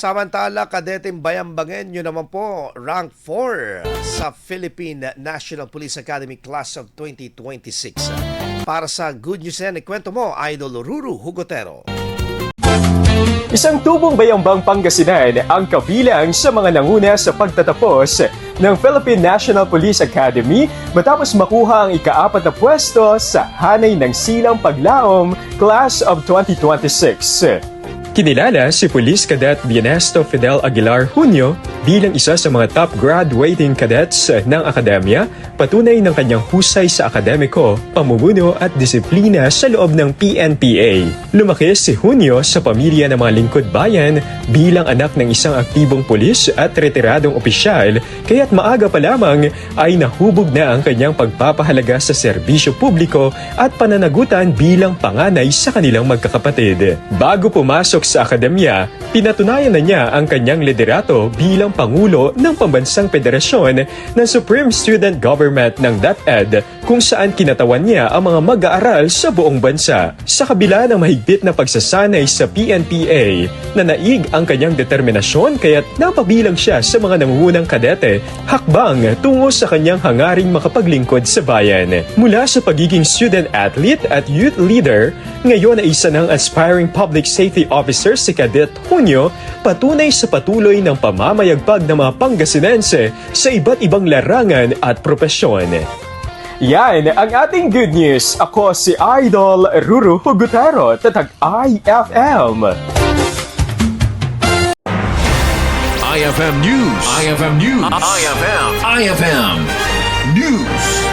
Samantala, Kadeteng Bayambangen, yun naman po, rank 4 sa Philippine National Police Academy Class of 2026. Para sa Good News yan, ikwento mo, Idol Ruru Hugotero. Isang tubong bayambang Pangasinan ang kabilang sa mga nanguna sa pagtatapos ng Philippine National Police Academy matapos makuha ang ika-4 na pwesto sa Hanay ng Silang Paglaom Class of 2026. Kinilala si Police Cadet Bienesto Fidel Aguilar Junio bilang isa sa mga top graduating cadets ng akademya, patunay ng kanyang husay sa akademiko, pamumuno at disiplina sa loob ng PNPA. Lumaki si Junio sa pamilya ng mga lingkod bayan bilang anak ng isang aktibong pulis at retiradong opisyal, kaya't maaga pa lamang ay nahubog na ang kanyang pagpapahalaga sa serbisyo publiko at pananagutan bilang panganay sa kanilang magkakapatid. Bago pumasok sa akademya, pinatunayan na niya ang kanyang liderato bilang Pangulo ng Pambansang Federasyon ng Supreme Student Government ng DepEd, kung saan kinatawan niya ang mga mag-aaral sa buong bansa. Sa kabila ng mahigpit na pagsasanay sa PNPA, nanaig ang kanyang determinasyon kaya't napabilang siya sa mga nangungunang kadete, hakbang tungo sa kanyang hangaring makapaglingkod sa bayan. Mula sa pagiging student athlete at youth leader, ngayon ay isa ng aspiring public safety officer si Cadet Junio, patunay sa patuloy ng pamamayagpag ng mga Pangasinense sa iba't ibang larangan at propesyon. Yan ang ating good news. Ako si Idol Ruru Hugotero, tatag IFM. IFM News. IFM News. IFM News.